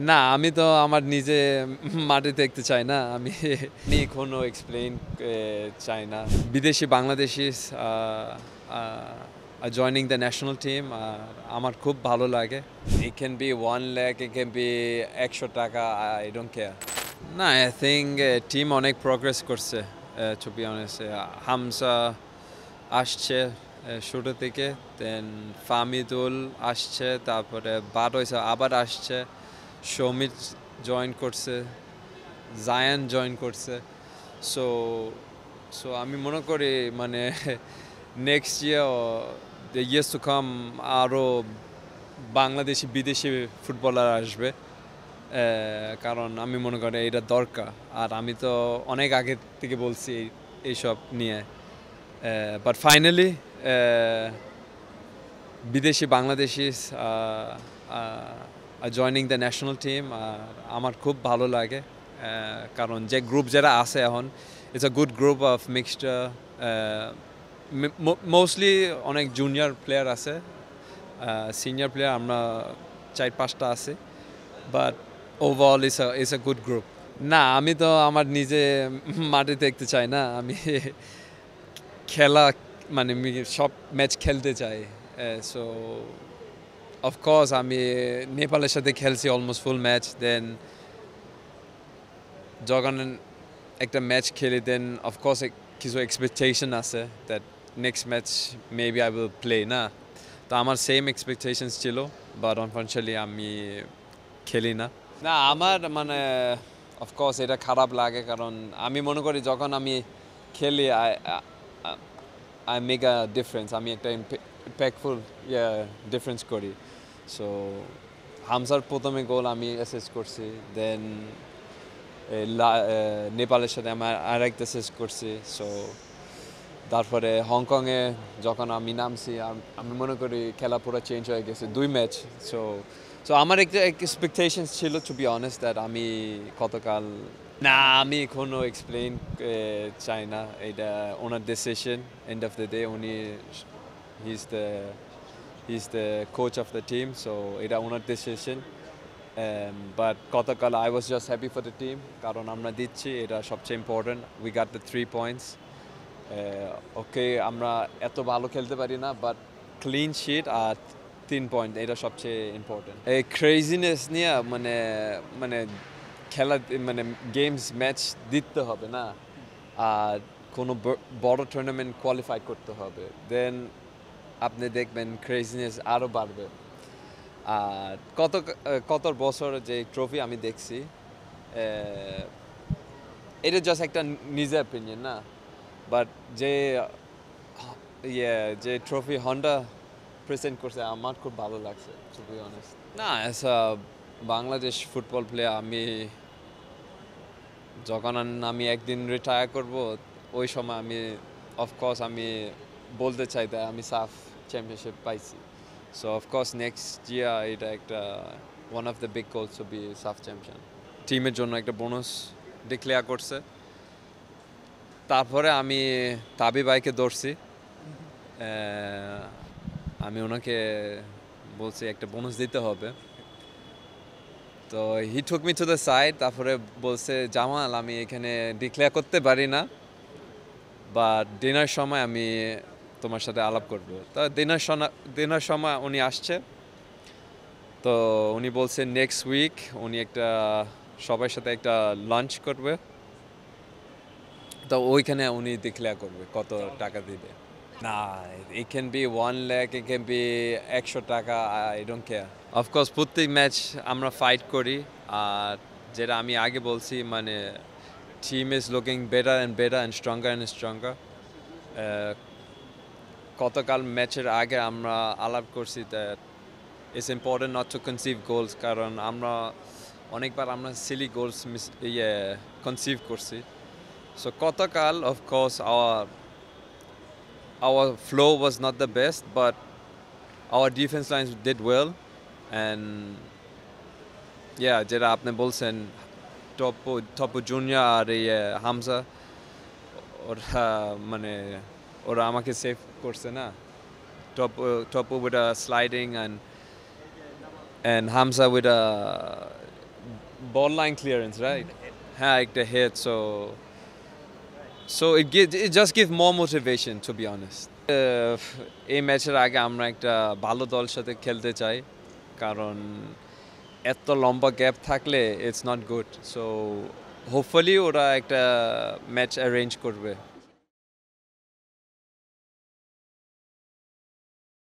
না, আমি তো আমার নিজে মাটি দেখতে চাই না। আমি কোনো এক্সপ্লেইন চাই না। বিদেশি Bangladeshis are joining the national team. আমার খুব ভালো লাগে। It can be 1 lakh, it can be ৳১০০, I don't care. না, I think টিম অনেক প্রোগ্রেস করছে, to be honest. হামজা আসছে শুরু থেকে, দেন ফাহমিদুল আসছে, তারপরে বারইসা আবার আসছে, সৌমিত জয়েন করছে, জায়ান জয়েন করছে। সো সো আমি মনে করি মানে next year, the years to come, আরও বাংলাদেশি বিদেশি ফুটবলার আসবে। কারণ আমি মনে করি এটা দরকার। আর আমি তো অনেক আগে থেকে বলছি এইসব নিয়ে। বাট ফাইনালি বিদেশি Bangladeshis are joining the national team. আমার খুব ভালো লাগে, কারণ যে গ্রুপ যারা আছে এখন, it's a good group of mixture. Mostly অনেক জুনিয়র প্লেয়ার আছে, সিনিয়র প্লেয়ার আমরা 4-5টা আছে, but overall it's a good group. না, আমি তো আমার নিজে মাটি দেখতে চাই না। আমি খেলা মানে সব ম্যাচ খেলতে চাই। সো অফকোর্স আমি নেপালের সাথে খেলছি অলমোস্ট ফুল ম্যাচ। দেন যখন একটা ম্যাচ খেলি, দেন অফকোর্স কিছু এক্সপেকটেশন আছে that next match maybe I will play না। তো আমার সেম এক্সপেকটেশনস ছিল, বাট আনফর্চুনেটলি আমি খেলি না। না, আমার মানে অফকোর্স এটা খারাপ লাগে, কারণ আমি মনে করি যখন আমি খেলি আই মেক আ ডিফারেন্স, আমি একটা ইম্প্যাক্টফুল ডিফারেন্স করি। সো হামজার প্রথমে গোল আমি অ্যাসিস্ট করছি, দেন নেপালের সাথে আমার আরেকটা অ্যাসিস্ট করছি। সো তারপরে হংকংয়ে যখন আমি নামছি, আমি মনে করি খেলা পুরো চেঞ্জ হয়ে গেছে 2 ম্যাচ। সো সো আমার একটা এক্সপেকটেশনস ছিল, টু বি অনেস্ট, দ্যাট আমি গতকাল না, আমি কোনো এক্সপ্লেইন চাই না। এটা ওনার decision, end of the day উনি he is the coach of the team. So এটা ওনার ডিসিশন। বাট গতকাল I was just happy for the team, কারণ আমরা দিচ্ছি, এটা সবচেয়ে important. We got the 3 points. Okay, আমরা এত ভালো খেলতে পারি না, বাট ক্লিন শিট আর 3 পয়েন্ট, এটা সবচেয়ে ইম্পর্টেন্ট। এই ক্রেজিনেস নিয়ে মানে মানে খেলা মানে গেমস ম্যাচ দিতে হবে না, আর কোনো বড় টুর্নামেন্ট কোয়ালিফাই করতে হবে, দেন আপনি দেখবেন ক্রেজিনেস আরও বাড়বে। আর কত বছর যে ট্রফি আমি দেখছি, এটা জাস্ট একটা নিজের অপিনিয়ন না, বাট যে যে ট্রফি হন্ডা প্রেজেন্ট করছে আমার খুব ভালো লাগছে, টু বি অনেস্ট। না, as a Bangladesh football player, আমি যখন আমি একদিন রিটায়ার করব, ওই সময় আমি অফকোর্স আমি বলতে চাই যে আমি সাফ চ্যাম্পিয়নশিপ পাইছি। সো অফকোর্স নেক্সট ইয়ার এটা একটা one of the big goals to be SAFF champion. টিমের জন্য একটা বোনাস ডিক্লেয়ার করছে। তারপরে আমি তাবি ভাইকে ধরছি, আমি ওনাকে বলছি একটা বোনাস দিতে হবে। তো he took me to the side, তারপরে বলছে, জামাল আমি এখানে ডিক্লেয়ার করতে পারি না, বা ডিনার সময় আমি তোমার সাথে আলাপ করবো। তো ডিনার সময় উনি আসছে, তো উনি বলছে নেক্সট উইক উনি একটা সবার সাথে একটা লাঞ্চ করবে, তো ওইখানে উনি ডিক্লেয়ার করবে কত টাকা দিবে। না, it can be 1 lakh, it can be ৳১০০, I don't care. Of course প্রত্যেক ম্যাচ আমরা ফাইট করি, আর যেটা আমি আগে বলছি, মানে team is looking better and stronger. গতকাল ম্যাচের আগে আমরা আলাপ করছি that it's important not to conceive goals, কারণ আমরা অনেকবার আমরা সিলি গোলস কনসিভ করছি। সো গতকাল of course our flow was not the best, but our defense lines did well. And যেটা আপনি বলছেন, টপু জুনিয়র আর এই হামজা, ওরা মানে ওরা আমাকে সেভ করছে না। টপু with a sliding and Hamza with a ball line clearance, right? হ্যাঁ একটা head, so it just gives more motivation, to be honest. এই ম্যাচের আগে আমরা একটা ভালো দল সাথে খেলতে চাই, কারণ এত লম্বা গ্যাপ থাকলে it's not good, so hopefully ওরা একটা ম্যাচ অ্যারেঞ্জ করবে।